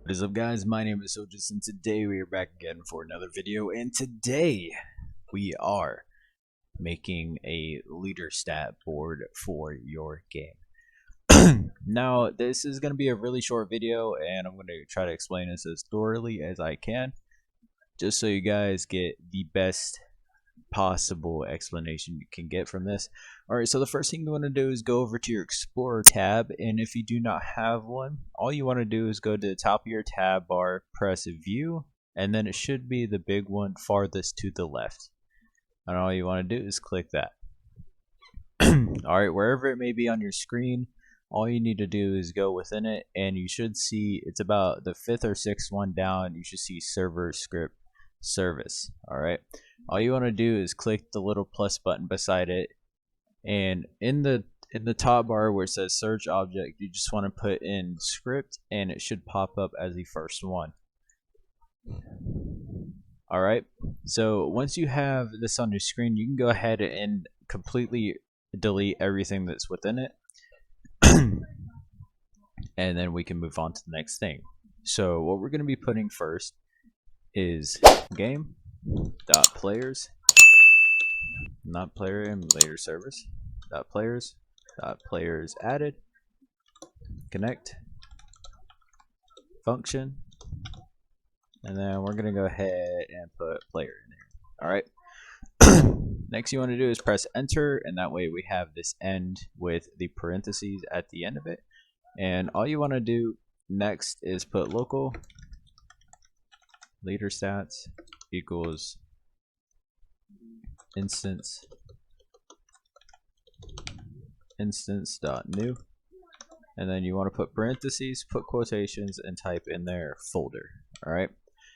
What is up, guys? My name is Sojas, and today we are back again for another video. And today we are making a leader stat board for your game. Now, this is going to be a really short video, and I'm going to try to explain this as thoroughly as I can, just so you guys get the best possible explanation you can get from this. Alright, so the first thing you want to do is go over to your Explorer tab, and if you do not have one, all you want to do is go to the top of your tab bar, press View, and then it should be the big one farthest to the left. And all you want to do is click that. Alright, wherever it may be on your screen, all you need to do is go within it, and you should see it's about the 5th or 6th one down. You should see Server Script Service. Alright, all you want to do is click the little plus button beside it, and in the top bar where it says search object, you just want to put in script, and it should pop up as the first one. Alright, so once you have this on your screen, you can go ahead and completely delete everything that's within it. And then we can move on to the next thing. So what we're going to be putting first is game dot players, not player and later service dot players added, connect function, and then we're gonna go ahead and put player in there. All right. Next you want to do is press enter, and that way we have this end with the parentheses at the end of it. And all you want to do next is put local Leaderstats equals instance.new, and then you want to put parentheses, put quotations, and type in their folder. Alright,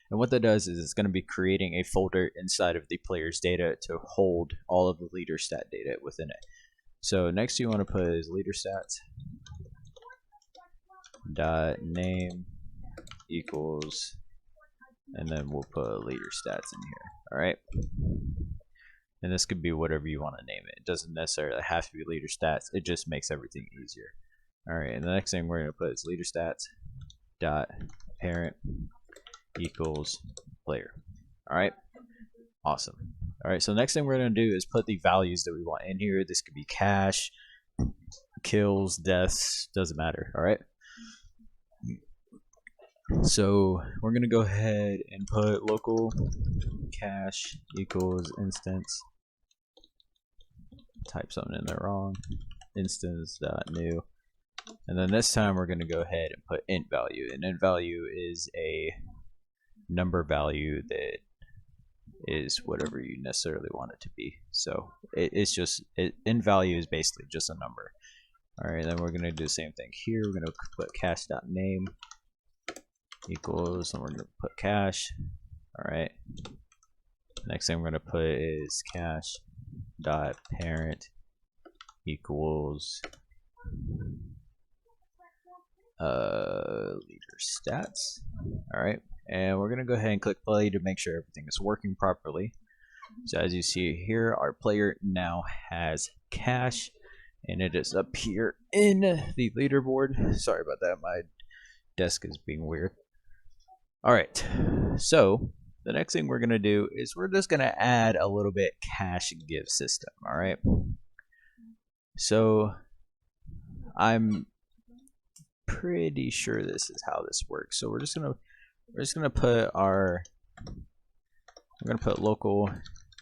and what that does is it's going to be creating a folder inside of the player's data to hold all of the leader stat data within it. So next you want to put is leaderstats dot name equals, and then we'll put leader stats in here. Alright, and this could be whatever you want to name it. It doesn't necessarily have to be leader stats, it just makes everything easier. Alright, and the next thing we're going to put is leader stats dot parent equals player. Alright, awesome. Alright, so the next thing we're going to do is put the values that we want in here. This could be cash, kills, deaths, doesn't matter. Alright, so we're going to go ahead and put local cash equals instance, type something in there wrong, instance.new, and then this time we're going to go ahead and put int value. And int value is a number value that is whatever you necessarily want it to be. So it's just int value is basically just a number. Alright, then we're going to do the same thing here. We're going to put cash.name equals, and we're going to put cash. Alright, next thing we're going to put is cash dot parent equals leader stats. Alright, and we're going to go ahead and click play to make sure everything is working properly. So as you see here, our player now has cash, and it is up here in the leaderboard. Sorry about that, my desk is being weird. Alright, so the next thing we're going to do is we're just going to add a little bit cash give system. Alright, so I'm pretty sure this is how this works. So we're just gonna put our, we're gonna put local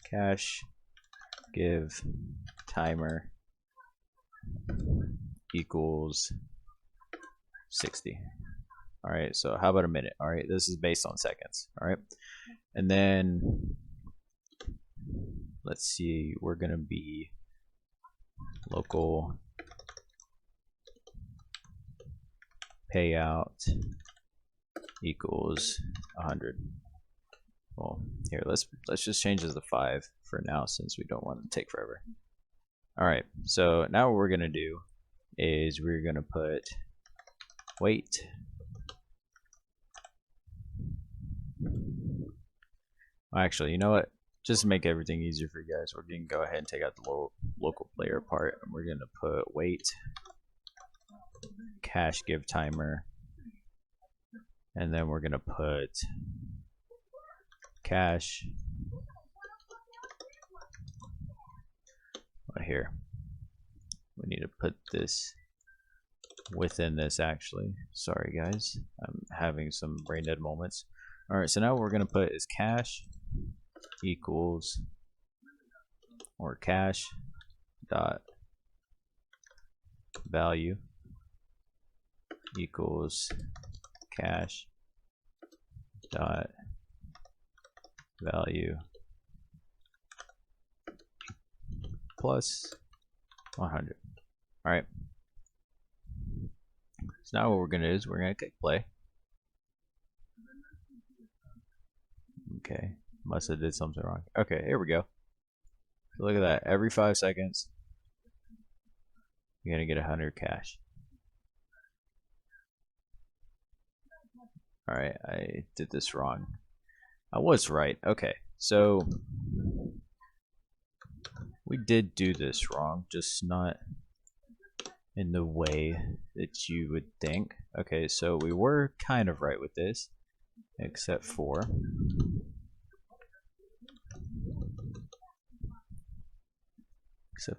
cash give timer equals 60. Alright, so how about a minute? Alright, this is based on seconds. Alright, and then let's see, we're gonna be local payout equals 100. Well, here, let's just change this to 5 for now, since we don't want it to take forever. Alright, so now what we're gonna do is we're gonna put wait actually, you know what, just to make everything easier for you guys, we're gonna go ahead and take out the local player part, and we're gonna put wait cash give timer and then we're gonna put cash right here. We need to put this within this actually. Sorry guys, I'm having some brain dead moments. Alright, so now what we're gonna put is cash equals, or cash dot value equals cash dot value plus 100. All right. So now what we're gonna do is we're gonna click play. Okay, must have did something wrong. Okay, here we go. So look at that. Every 5 seconds, you're gonna get 100 cash. All right, I did this wrong. I was right. Okay, so we did do this wrong, just not in the way that you would think. Okay, so we were kind of right with this, except for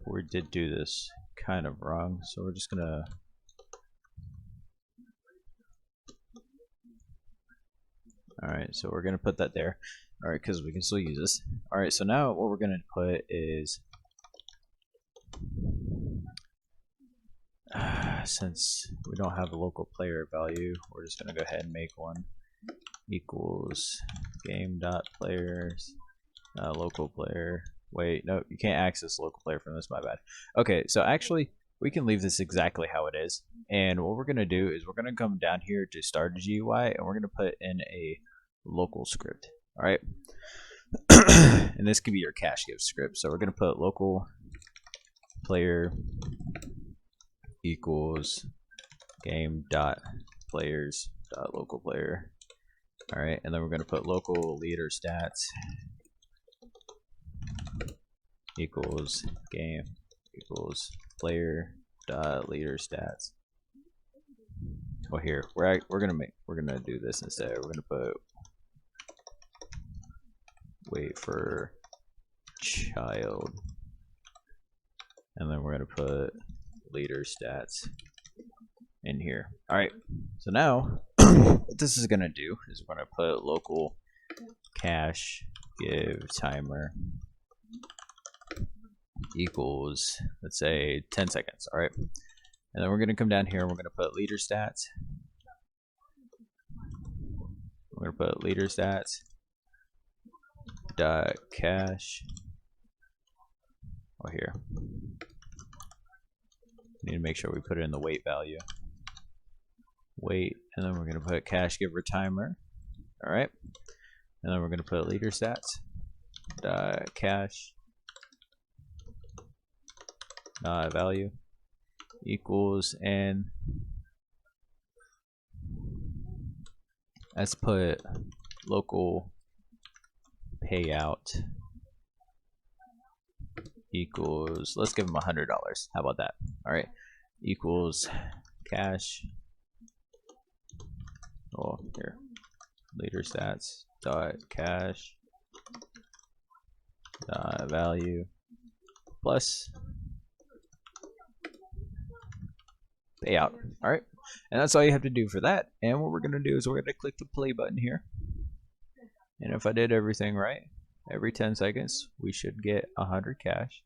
we did do this kind of wrong. So we're just gonna alright, so we're gonna put that there. Alright, because we can still use this. Alright, so now what we're gonna put is since we don't have a local player value, we're just gonna go ahead and make one equals game.players local player. Wait, no, you can't access local player from this, my bad. Okay, so actually we can leave this exactly how it is, and what we're gonna do is we're gonna come down here to start a GUI and we're gonna put in a local script. Alright. And this could be your cash give script. So we're gonna put local player equals game dot players dot local player. Alright, and then we're gonna put local leader stats equals game equals player dot leader stats. Well, here we're gonna do this instead. We're gonna put wait for child, and then we're gonna put leader stats in here. All right, so now what this is gonna do is we're gonna put local cash give timer equals, let's say 10 seconds. All right, and then we're gonna come down here and we're gonna put leader stats. We're gonna put leader stats dot cash or here. Need to make sure we put it in the wait value. Wait, and then we're gonna put cash giver timer. All right, and then we're gonna put leader stats dot cash value equals, and let's put local payout equals, let's give them $100. How about that? All right, equals cash. Oh, here, leader stats dot cash value plus payout. All right, and that's all you have to do for that. And what we're gonna do is we're gonna click the play button here, and if I did everything right, every 10 seconds we should get 100 cash.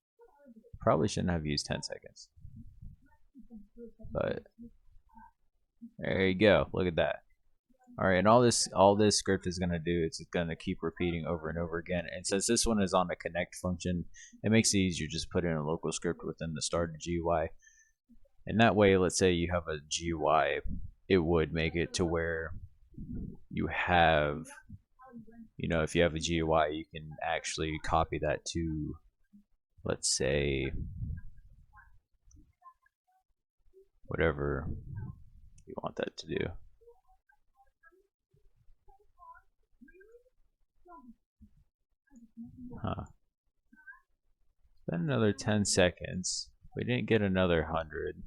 Probably shouldn't have used 10 seconds, but there you go. Look at that. All right, and all this script is gonna do is it's gonna keep repeating over and over again. And since this one is on the connect function, it makes it easier just put in a local script within the started GUI. And that way, let's say you have a GUI, it would make it to where you have, you know, if you have a GUI, you can actually copy that to, let's say, whatever you want that to do. Huh. Then another 10 seconds. We didn't get another 100.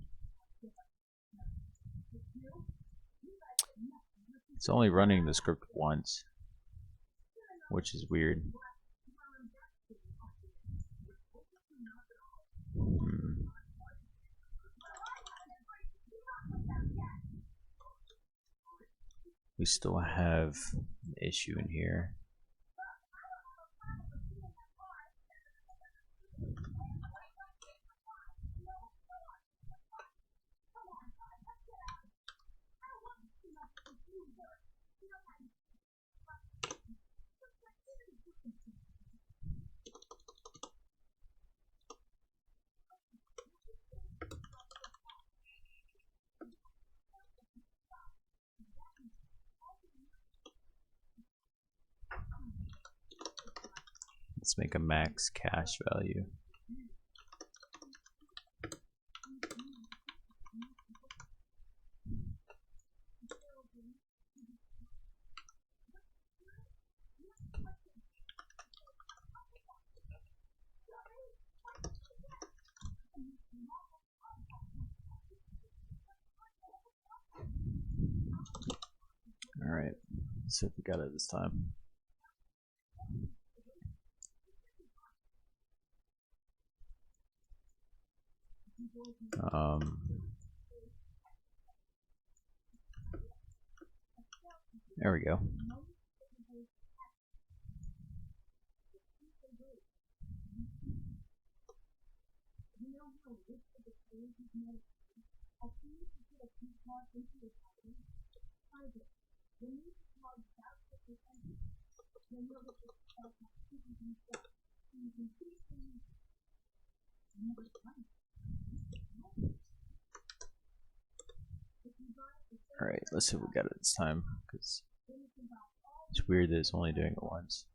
It's only running the script once, which is weird. We still have an issue in here. Let's make a max cash value. Alright, let's see if we got it this time. There we go. Alright, let's see if we got it this time, because it's weird that it's only doing it once.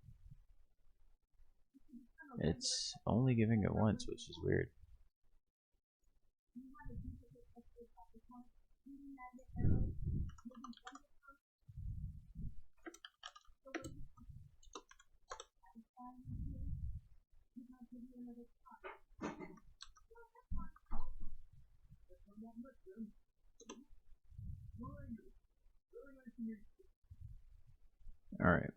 It's only giving it once, which is weird. Alright.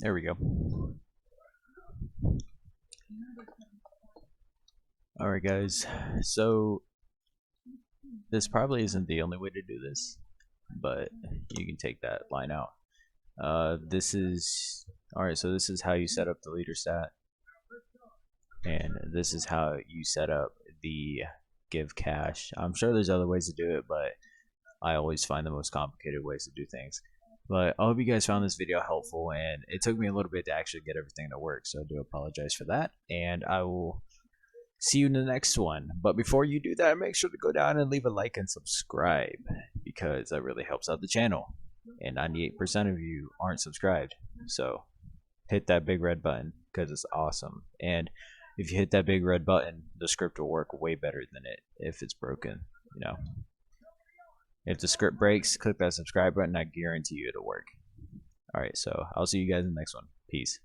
There we go. Alright guys, so this probably isn't the only way to do this, but you can take that line out. This is alright, so this is how you set up the leader stat, and this is how you set up the give cash. I'm sure there's other ways to do it, but I always find the most complicated ways to do things. But I hope you guys found this video helpful, and it took me a little bit to actually get everything to work, so I do apologize for that, and I will see you in the next one. But before you do that, make sure to go down and leave a like and subscribe, because that really helps out the channel, and 98% of you aren't subscribed, so hit that big red button because it's awesome. And if you hit that big red button, the script will work way better than it if it's broken, you know. If the script breaks, click that subscribe button. I guarantee you it'll work. Alright, so I'll see you guys in the next one. Peace.